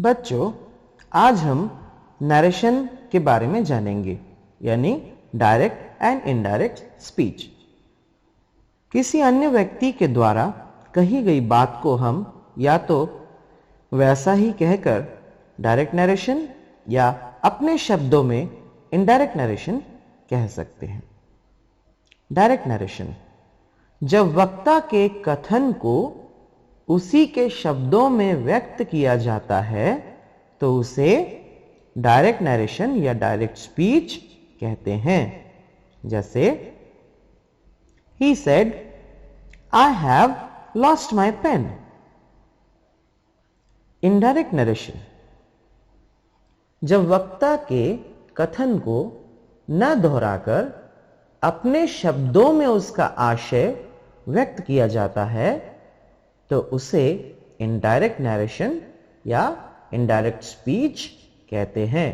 बच्चों, आज हम नरेशन के बारे में जानेंगे, यानी डायरेक्ट एंड इनडायरेक्ट स्पीच। किसी अन्य व्यक्ति के द्वारा कही गई बात को हम या तो वैसा ही कहकर डायरेक्ट नरेशन या अपने शब्दों में इनडायरेक्ट नरेशन कह सकते हैं। डायरेक्ट नरेशन, जब वक्ता के कथन को उसी के शब्दों में व्यक्त किया जाता है तो उसे डायरेक्ट नरेशन या डायरेक्ट स्पीच कहते हैं। जैसे ही said, I have lost my pen. Indirect narration, जब वक्ता के कथन को न दोहराकर अपने शब्दों में उसका आशय व्यक्त किया जाता है तो उसे इनडायरेक्ट नरेशन या इनडायरेक्ट स्पीच कहते हैं।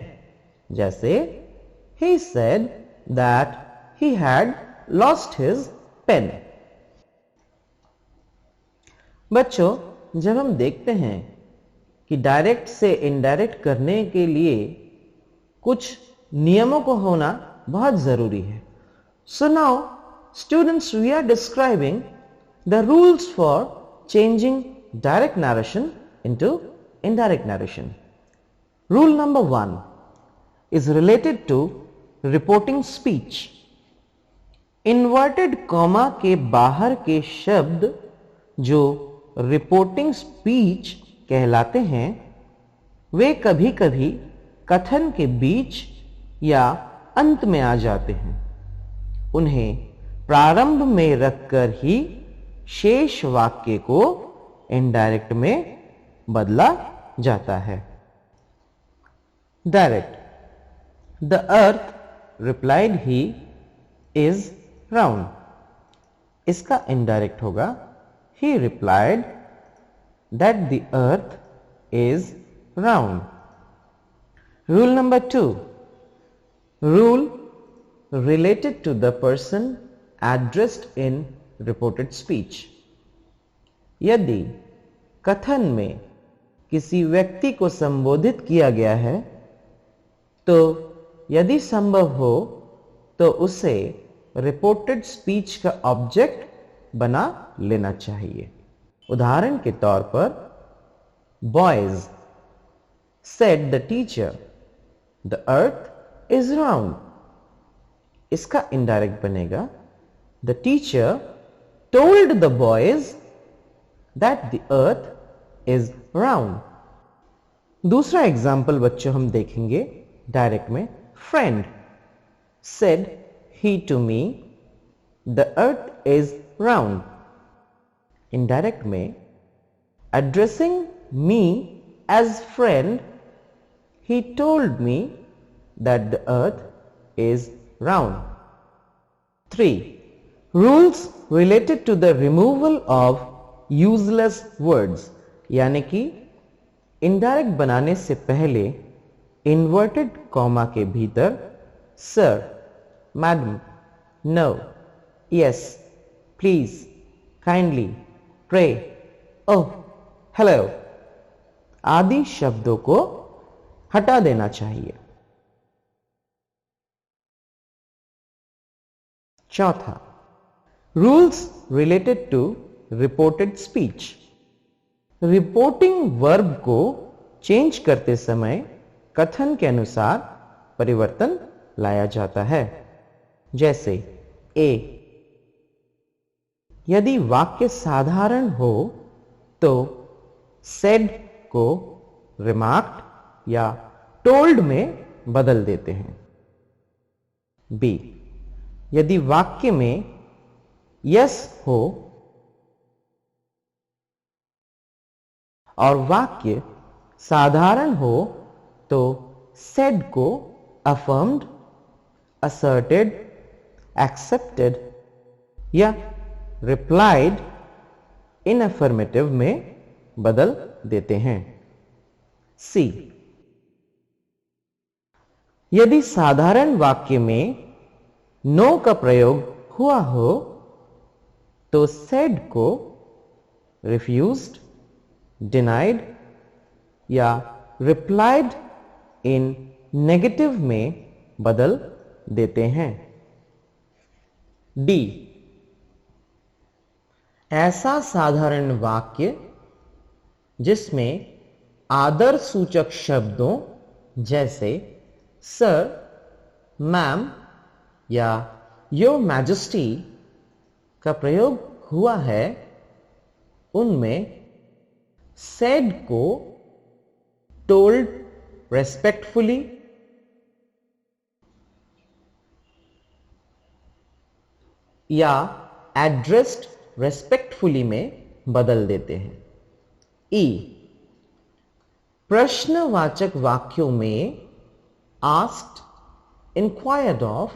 जैसे he said that he had lost his pen। बच्चों, जब हम देखते हैं कि डायरेक्ट से इनडायरेक्ट करने के लिए कुछ नियमों को होना बहुत जरूरी है। So now students, we are describing the rules for changing direct narration into indirect narration. Rule number 1 is related to reporting speech. Inverted comma के बाहर के शब्द जो रिपोर्टिंग स्पीच कहलाते हैं, वे कभी कभी कथन के बीच या अंत में आ जाते हैं। उन्हें प्रारंभ में रखकर ही शेष वाक्य को इनडायरेक्ट में बदला जाता है। Direct, the earth replied he is round. इसका इनडायरेक्ट होगा ही replied that the earth is round. Rule number 2, rule related to the person addressed in reported speech। यदि कथन में किसी व्यक्ति को संबोधित किया गया है तो यदि संभव हो तो उसे रिपोर्टेड स्पीच का ऑब्जेक्ट बना लेना चाहिए। उदाहरण के तौर पर, boys said the teacher the earth is round. इसका इनडायरेक्ट बनेगा the teacher told the boys that the earth is round. दूसरा एग्जाम्पल बच्चों हम देखेंगे डायरेक्ट में, friend said he to me the earth is round. Indirect में, addressing me as friend, he told me that the earth is round। 3. Rules related to the removal of useless words, यानी कि indirect बनाने से पहले inverted comma के भीतर sir, madam, no, yes, please, kindly, pray, oh, hello आदि शब्दों को हटा देना चाहिए। चौथा, rules related to reported speech. Reporting verb को चेंज करते समय कथन के अनुसार परिवर्तन लाया जाता है। जैसे ए, यदि वाक्य साधारण हो तो सेड को रिमार्क्ड या टोल्ड में बदल देते हैं। बी, यदि वाक्य में यस हो और वाक्य साधारण हो तो सेड को अफर्म्ड, असर्टेड, एक्सेप्टेड या रिप्लाइड इन अफर्मेटिव में बदल देते हैं। सी, यदि साधारण वाक्य में नो का प्रयोग हुआ हो तो सेड को रिफ्यूज्ड, डिनाइड या रिप्लाइड इन नेगेटिव में बदल देते हैं। डी, ऐसा साधारण वाक्य जिसमें आदर सूचक शब्दों जैसे सर, मैम या योर मैजेस्टी का प्रयोग हुआ है, उनमें सेड को टोल्ड रेस्पेक्टफुली या एड्रेस्ड रेस्पेक्टफुली में बदल देते हैं। ई, प्रश्नवाचक वाक्यों में asked, inquired of,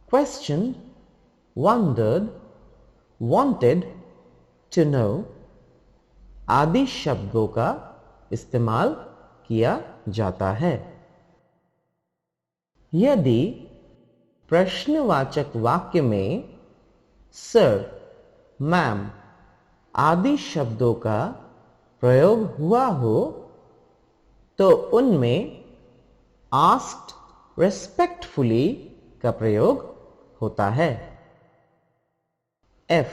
question, wondered, wanted to know आदि शब्दों का इस्तेमाल किया जाता है। यदि प्रश्नवाचक वाक्य में सर, मैम आदि शब्दों का प्रयोग हुआ हो तो उनमें आस्क्ड रेस्पेक्टफुली का प्रयोग होता है। एफ,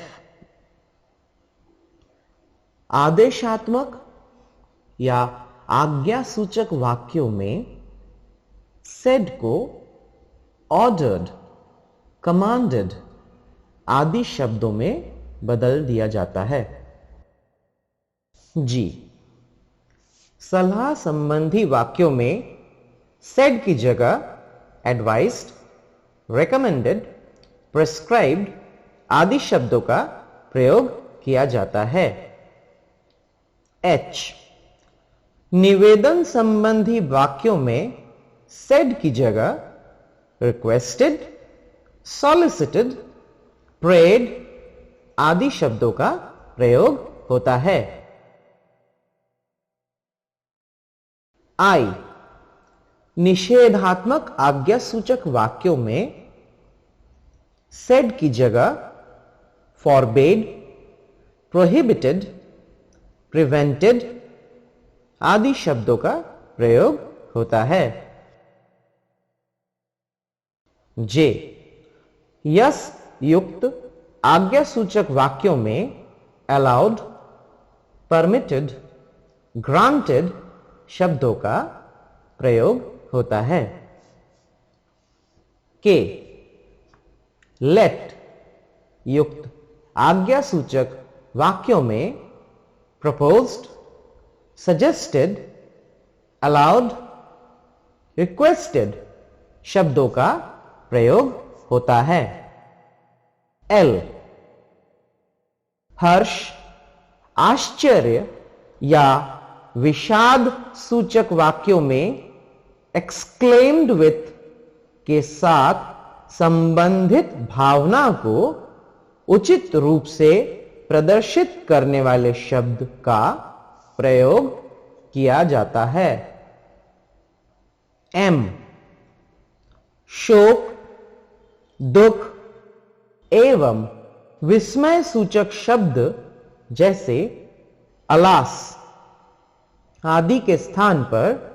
आदेशात्मक या आज्ञासूचक वाक्यों में सेड को ऑर्डर्ड, कमांडेड आदि शब्दों में बदल दिया जाता है। जी, सलाह संबंधी वाक्यों में सेड की जगह एडवाइस्ड, रेकमेंडेड, प्रिस्क्राइब्ड आदि शब्दों का प्रयोग किया जाता है। एच, निवेदन संबंधी वाक्यों में सेड की जगह रिक्वेस्टेड, सॉलिसिटेड, प्रेड आदि शब्दों का प्रयोग होता है। आई, निषेधात्मक आज्ञासूचक वाक्यों में सेड की जगह फॉरबेड, प्रोहिबिटेड, प्रिवेंटेड आदि शब्दों का प्रयोग होता है। जे, यस युक्त आज्ञासूचक वाक्यों में अलाउड, परमिटेड, ग्रांटेड शब्दों का प्रयोग होता है। के, लेट युक्त आज्ञासूचक वाक्यों में प्रपोज्ड, सजेस्टेड, अलाउड, रिक्वेस्टेड शब्दों का प्रयोग होता है। एल, हर्ष, आश्चर्य या विषाद सूचक वाक्यों में एक्सक्लेम्ड विथ के साथ संबंधित भावना को उचित रूप से प्रदर्शित करने वाले शब्द का प्रयोग किया जाता है। एम, शोक, दुख एवं विस्मय सूचक शब्द जैसे अलास आदि के स्थान पर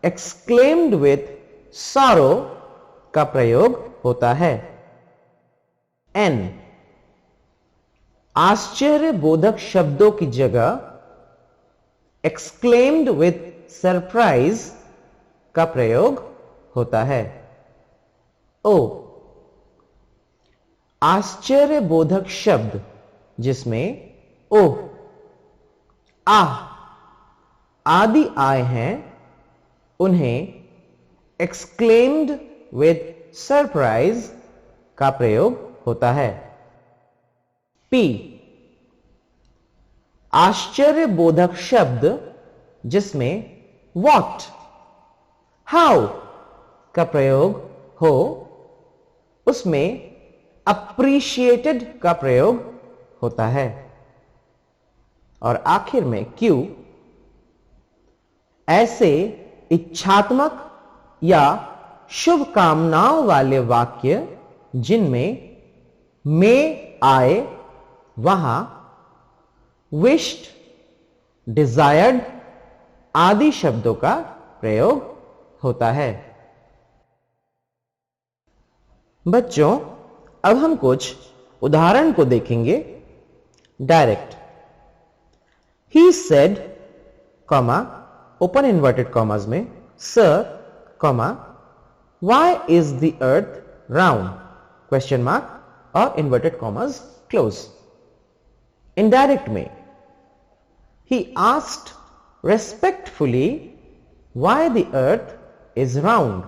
एक्सक्लेम्ड विथ सॉरो का प्रयोग होता है। एन, आश्चर्य बोधक शब्दों की जगह एक्सक्लेम्ड विथ सरप्राइज का प्रयोग होता है। ओ, आश्चर्य बोधक शब्द जिसमें ओह, आह आदि आए हैं उन्हें एक्सक्लेम्ड विथ सरप्राइज का प्रयोग होता है। पी, आश्चर्य बोधक शब्द जिसमें व्हाट, हाउ का प्रयोग हो उसमें अप्रिशिएटेड का प्रयोग होता है। और आखिर में क्यू, ऐसे इच्छात्मक या शुभकामनाओं वाले वाक्य जिनमें में आए वहां विश्ड, डिजायर्ड आदि शब्दों का प्रयोग होता है। बच्चों, अब हम कुछ उदाहरण को देखेंगे। Direct, he said, comma, open inverted commas में, sir, comma, why is the earth round, question mark और इन्वर्टेड कॉमास क्लोज। इनडायरेक्ट में, he asked respectfully why the earth is round।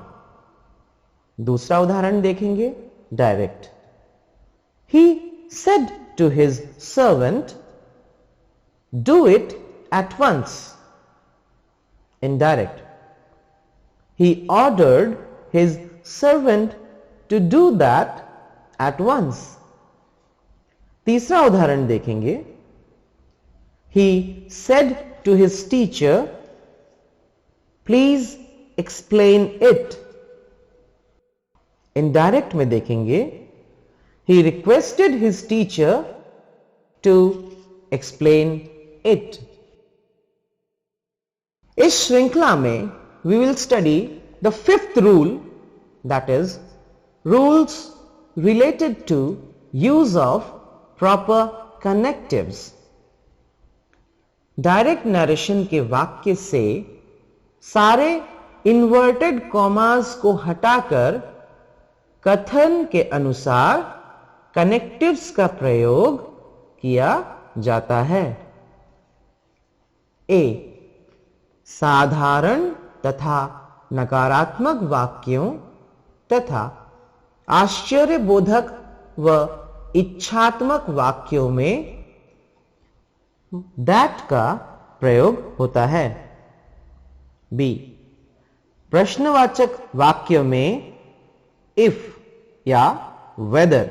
दूसरा उदाहरण देखेंगे। Direct, he said to his servant, do it at once। Indirect, he ordered his servant to do that at once। तीसरा उदाहरण देखेंगे। He said to his teacher, please explain it। Indirect में देखेंगे। He requested his teacher to explain it। इस श्रृंखला में we will study the fifth rule, that is rules related to use of proper connectives। Direct narration के वाक्य से सारे inverted commas को हटाकर कथन के अनुसार कनेक्टिव्स का प्रयोग किया जाता है। ए, साधारण तथा नकारात्मक वाक्यों तथा आश्चर्यबोधक व इच्छात्मक वाक्यों में दैट का प्रयोग होता है। बी, प्रश्नवाचक वाक्य में इफ या वेदर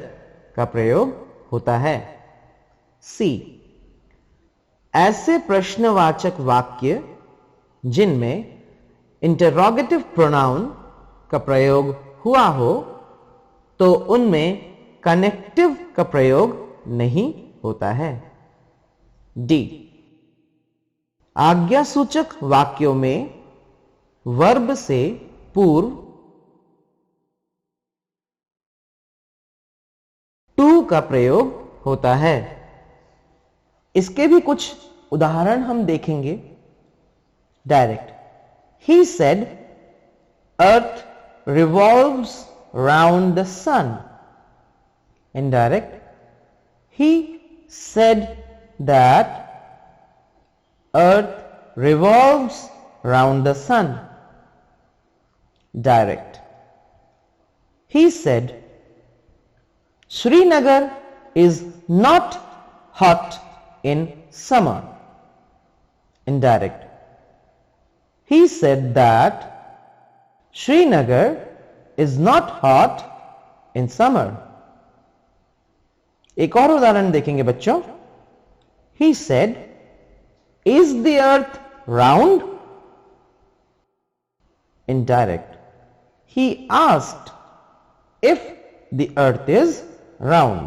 का प्रयोग होता है। सी, ऐसे प्रश्नवाचक वाक्य जिनमें इंटरोगेटिव प्रोनाउन का प्रयोग हुआ हो तो उनमें कनेक्टिव का प्रयोग नहीं होता है। डी, आज्ञासूचक वाक्यों में वर्ब से पूर्व टू का प्रयोग होता है। इसके भी कुछ उदाहरण हम देखेंगे। Direct, he said earth revolves round the sun. Indirect, he said that earth revolves round the sun। Direct, he said Srinagar is not hot in summer। Indirect, he said that Srinagar is not hot in summer। एक और उदाहरण देखेंगे बच्चों। He said, is the earth round? Indirect, he asked if the earth is round।